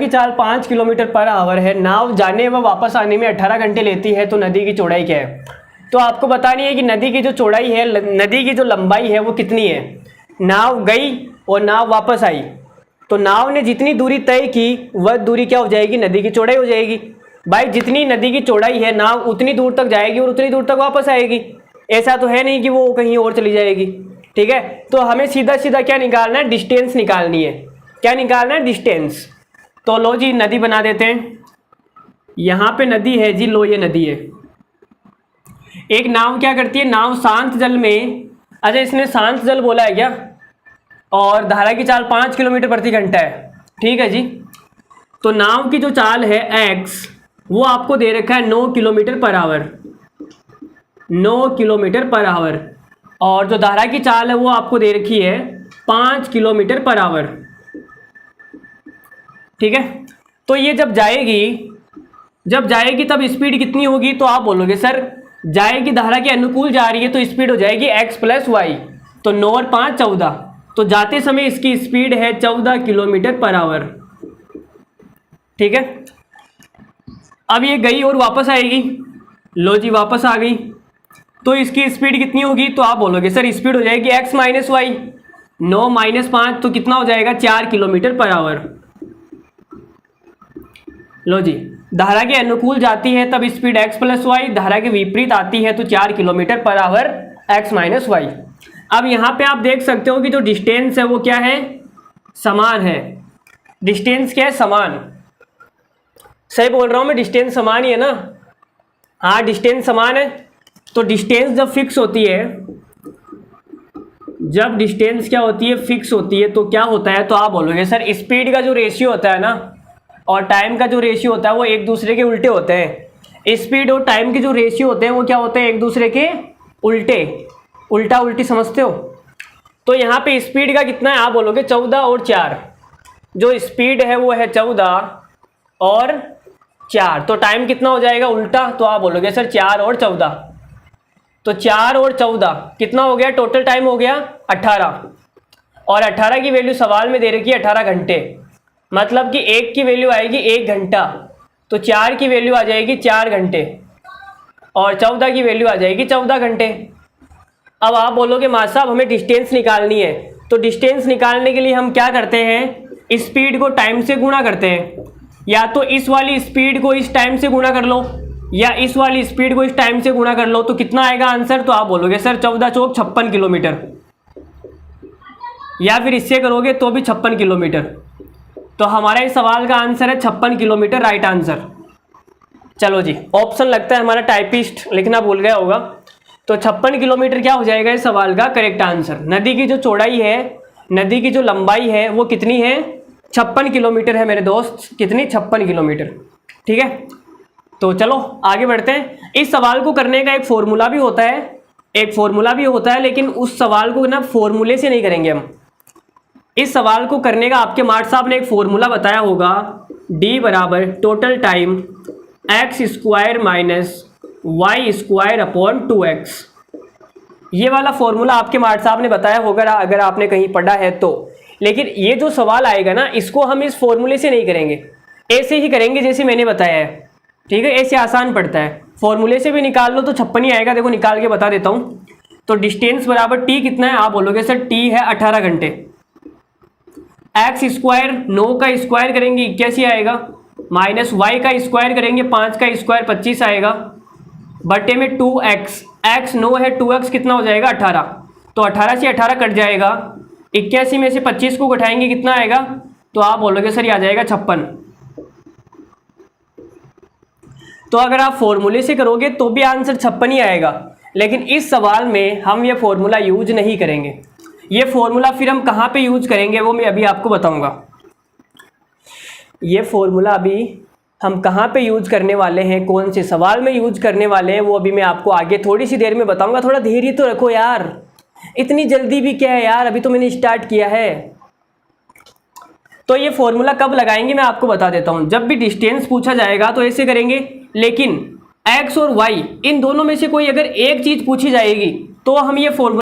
की चाल 5 kilometre per hour है, नाव जाने व वापस आने में 18 घंटे लेती है, तो नदी की चौड़ाई क्या है? तो आपको बतानी है कि नदी की जो चौड़ाई है, नदी की जो लंबाई है वो कितनी है। नाव गई और नाव वापस आई, तो नाव ने जितनी दूरी तय की वह दूरी क्या हो जाएगी? नदी की चौड़ाई हो जाएगी। भाई जितनी नदी की चौड़ाई है नाव उतनी दूर तक जाएगी और उतनी दूर तक वापस आएगी। ऐसा तो है नहीं कि वो कहीं और चली जाएगी। ठीक है, तो हमें सीधा सीधा क्या निकालना है? डिस्टेंस निकालनी है। क्या निकालना है? डिस्टेंस। तो लो जी नदी बना देते हैं। यहाँ पे नदी है जी, लो ये नदी है। एक नाव क्या करती है? नाव शांत जल में, अच्छा इसने शांत जल बोला है क्या? और धारा की चाल 5 किलोमीटर प्रति घंटा है। ठीक है जी, तो नाव की जो चाल है x वो आपको दे रखा है 9 kilometre per hour, 9 kilometre per hour. और जो धारा की चाल है वो आपको दे रखी है 5 किलोमीटर पर आवर। ठीक है, तो ये जब जाएगी तब स्पीड कितनी होगी? तो आप बोलोगे सर जाएगी धारा के अनुकूल जा रही है तो स्पीड हो जाएगी x प्लस वाई, तो 9 और 5 14, तो जाते समय इसकी स्पीड है 14 किलोमीटर पर आवर। ठीक है, अब ये गई और वापस आएगी, लो जी वापस आ गई, तो इसकी स्पीड कितनी होगी? तो आप बोलोगे सर स्पीड हो जाएगी x माइनस वाई, 9 माइनस 5 तो कितना हो जाएगा? 4 किलोमीटर पर आवर। लो जी, धारा के अनुकूल जाती है तब स्पीड x प्लस वाई, धारा के विपरीत आती है तो 4 kilometre per hour x minus Y. अब यहाँ पे आप देख सकते हो कि जो डिस्टेंस है वो क्या है? समान है। डिस्टेंस क्या है? समान। सही बोल रहा हूँ मैं, डिस्टेंस समान ही है ना? हाँ डिस्टेंस समान है। तो डिस्टेंस जब फिक्स होती है, जब डिस्टेंस क्या होती है? फिक्स होती है, तो क्या होता है? तो आप बोलोगे सर स्पीड का जो रेशियो होता है ना और टाइम का जो रेशियो होता है वो एक दूसरे के उल्टे होते हैं। स्पीड और टाइम के जो रेशियो होते हैं वो क्या होते हैं? एक दूसरे के उल्टे। उल्टा उल्टी समझते हो? तो यहाँ पे स्पीड का कितना है? आप बोलोगे 14 और 4। जो स्पीड है वो है 14 और 4, तो टाइम कितना हो जाएगा? उल्टा। तो आप बोलोगे सर 4 और 14, तो 4 और 14 कितना हो गया? टोटल टाइम हो गया 18, और 18 की वैल्यू सवाल में दे रखी है 18 घंटे, मतलब कि 1 की वैल्यू आएगी 1 घंटा, तो 4 की वैल्यू आ जाएगी 4 घंटे और 14 की वैल्यू आ जाएगी 14 घंटे। अब आप बोलोगे माँ साहब हमें डिस्टेंस निकालनी है, तो डिस्टेंस निकालने के लिए हम क्या करते हैं? स्पीड को टाइम से गुणा करते हैं। या तो इस वाली स्पीड को इस टाइम से गुणा कर लो या इस वाली स्पीड को इस टाइम से गुणा कर लो, तो कितना आएगा आंसर? तो आप बोलोगे सर 14 चौक 56 किलोमीटर, या फिर इससे करोगे तो भी 56 किलोमीटर। तो हमारा इस सवाल का आंसर है 56 किलोमीटर, राइट आंसर। चलो जी, ऑप्शन लगता है हमारा टाइपिस्ट लिखना भूल गया होगा, तो 56 किलोमीटर क्या हो जाएगा इस सवाल का करेक्ट आंसर। नदी की जो चौड़ाई है, नदी की जो लंबाई है वो कितनी है? 56 किलोमीटर है मेरे दोस्त। कितनी? 56 किलोमीटर। ठीक है, तो चलो आगे बढ़ते हैं। इस सवाल को करने का एक फॉर्मूला भी होता है, लेकिन उस सवाल को ना फॉर्मूले से नहीं करेंगे हम। इस सवाल को करने का आपके मार्ट साहब ने एक फॉर्मूला बताया होगा, d बराबर total time x square minus y square upon 2x। ये वाला फॉर्मूला आपके मार्ट साहब ने बताया होगा अगर आपने कहीं पढ़ा है तो। लेकिन ये जो सवाल आएगा ना, इसको हम इस फॉर्मूले से नहीं करेंगे, ऐसे ही करेंगे जैसे मैंने बताया है। ठीक है, ऐसे आसान पड़ता है। फॉर्मूले से भी निकाल लो तो 56 ही आएगा। देखो निकाल के बता देता हूँ। तो डिस्टेंस बराबर t कितना है? आप बोलोगे सर t है 18 घंटे। एक्स स्क्वायर 9 का स्क्वायर करेंगे 81 आएगा, माइनस वाई का स्क्वायर करेंगे 5 का स्क्वायर 25 आएगा, बटे में 2x। x 9 है, 2x कितना हो जाएगा? 18। तो 18 से 18 कट जाएगा, 81 में से 25 को घटाएंगे कितना आएगा? तो आप बोलोगे सर ये आ जाएगा 56। तो अगर आप फॉर्मूले से करोगे तो भी आंसर 56 ही आएगा, लेकिन इस सवाल में हम ये फॉर्मूला यूज नहीं करेंगे। ये फॉर्मूला फिर हम कहाँ पे यूज करेंगे वो मैं अभी आपको बताऊंगा। ये फॉर्मूला अभी हम कहाँ पे यूज करने वाले हैं, कौन से सवाल में यूज करने वाले हैं, वो अभी मैं आपको आगे थोड़ी सी देर में बताऊंगा। थोड़ा धैर्य तो रखो यार, इतनी जल्दी भी क्या है यार, अभी तो मैंने स्टार्ट किया है। तो ये फॉर्मूला कब लगाएंगे मैं आपको बता देता हूँ। जब भी डिस्टेंस पूछा जाएगा तो ऐसे करेंगे, लेकिन x और y इन दोनों में से कोई अगर एक चीज़ पूछी जाएगी तो हम ये फॉर्मूला